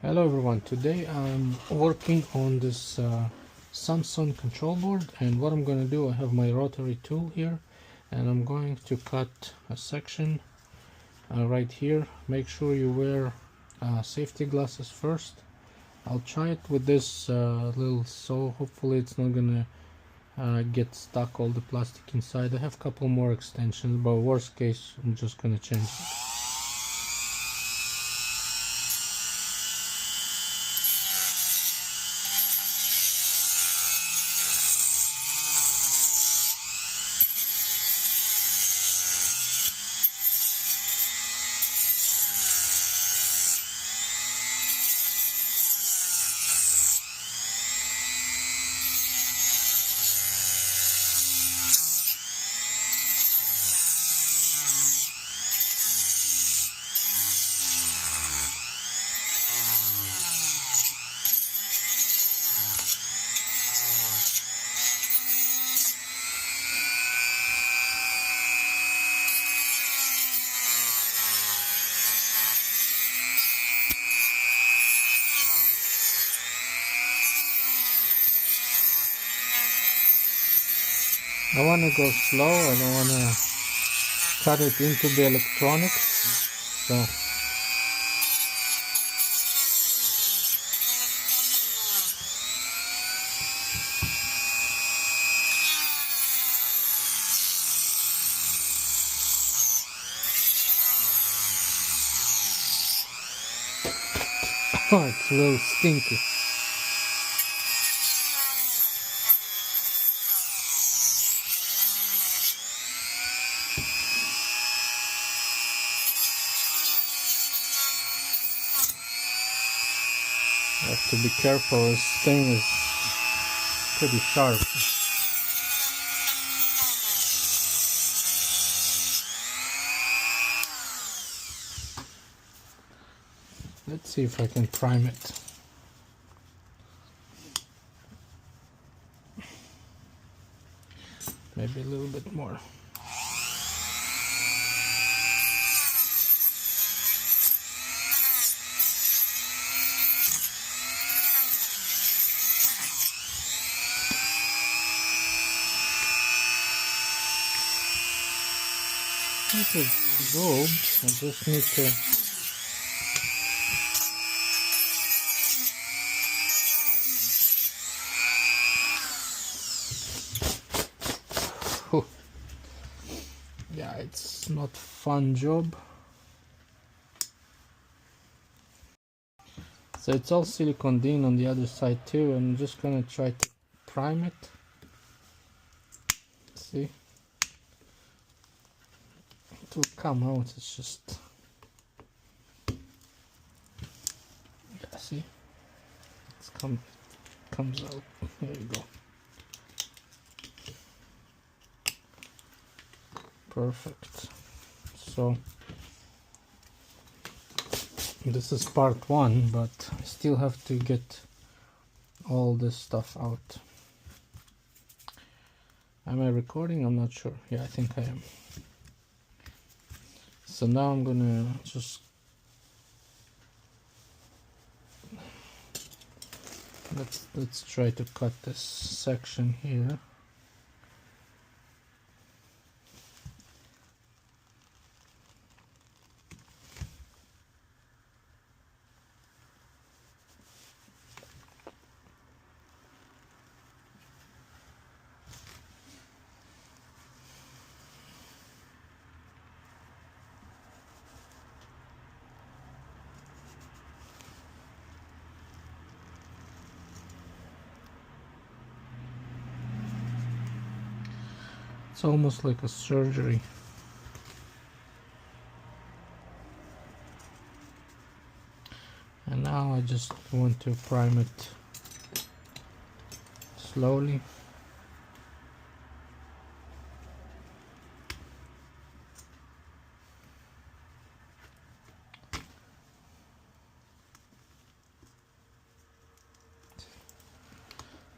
Hello everyone, today I'm working on this Samsung control board, and what I'm going to do, I have my rotary tool here and I'm going to cut a section right here. Make sure you wear safety glasses first. I'll try it with this little saw. Hopefully it's not gonna get stuck all the plastic inside. I have a couple more extensions, but worst case I'm just gonna change it. I want to go slow, I don't want to cut it into the electronics, so oh, it's a little stinky. I have to be careful, this thing is pretty sharp. Let's see if I can prime it. Maybe a little bit more. This is good. I just need to yeah, it's not fun job. So it's all silicone in on the other side too, and I'm just gonna try to prime it. See? It will come out, it's just, yeah, see? It's comes out. There you go. Perfect. So this is part one, but I still have to get all this stuff out. Am I recording? I'm not sure. Yeah, I think I am. So now I'm gonna just let's try to cut this section here. It's almost like a surgery. And now I just want to prime it slowly.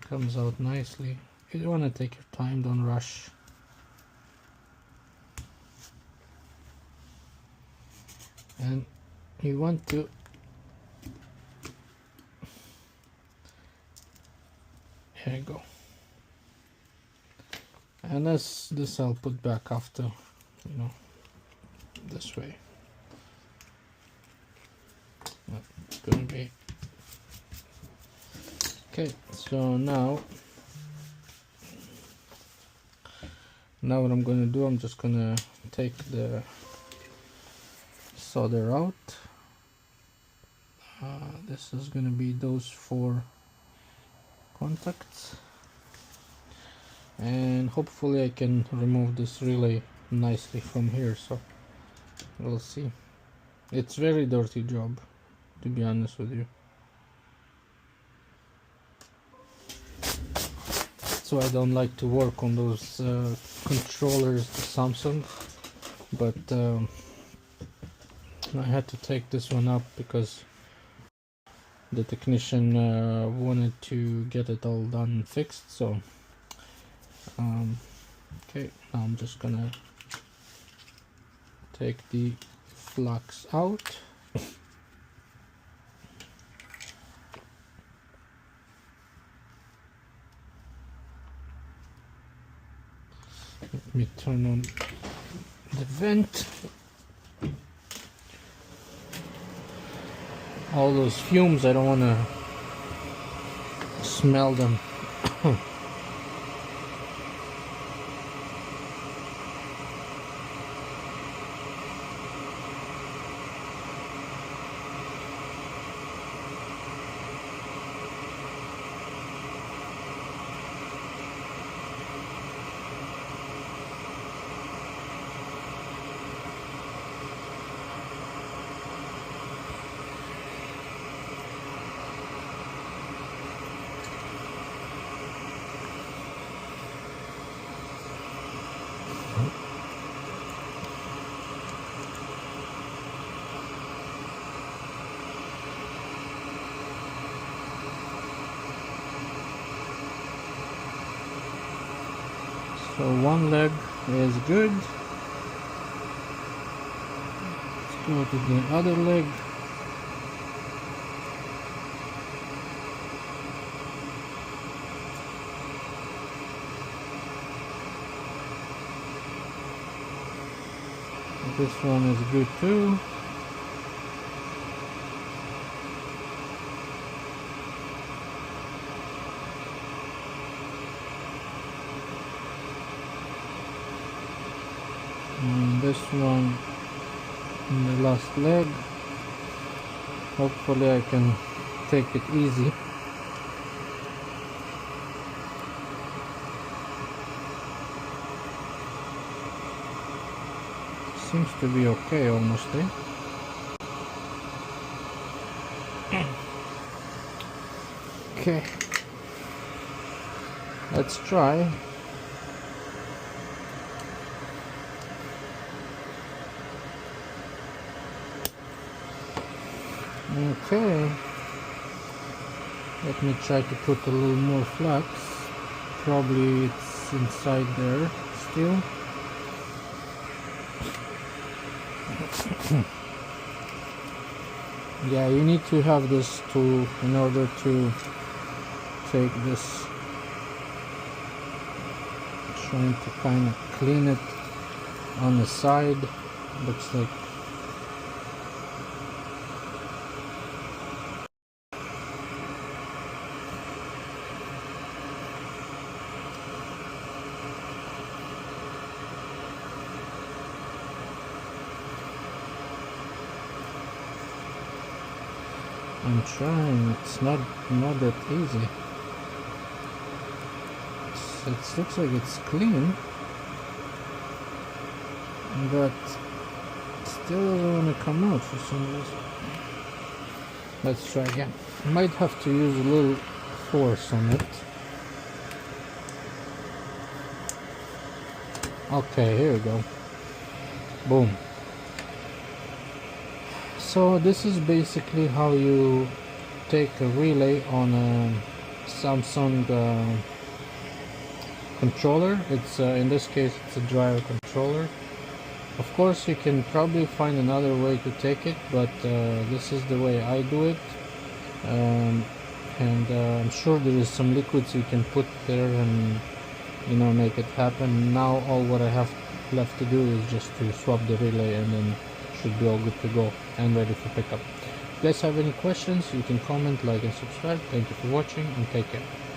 Comes out nicely. You want to take your time, don't rush. And you want to Here you go. And this I'll put back after, you know, this way. It's gonna be okay. So now what I'm gonna do, I'm just gonna take the solder out. This is gonna be those 4 contacts, and hopefully I can remove this relay nicely from here, so we'll see. It's very dirty job, to be honest with you. So I don't like to work on those controllers, the Samsung, but I had to take this one up because the technician wanted to get it all done and fixed. So okay, now I'm just gonna take the flux out. Let me turn on the vent. All those fumes, I don't want to smell them. So one leg is good. Let's go to the other leg. This one is good too. And this one in the last leg. Hopefully I can take it easy. Seems to be okay almost, eh? Okay, let's try. Okay, let me try to put a little more flux. Probably it's inside there still. Yeah, you need to have this tool in order to take this. Trying to kind of clean it on the side. Looks like I'm trying. It's not that easy. It looks like it's clean, but still doesn't want to come out for some reason. Let's try again. Might have to use a little force on it. Okay, here we go. Boom. So this is basically how you take a relay on a Samsung controller. It's in this case it's a driver controller. Of course you can probably find another way to take it, but this is the way I do it. and I'm sure there is some liquids you can put there and make it happen. Now all what I have left to do is just to swap the relay, and then should be all good to go and ready for pickup. If you guys have any questions, you can comment, like, and subscribe. Thank you for watching, and take care.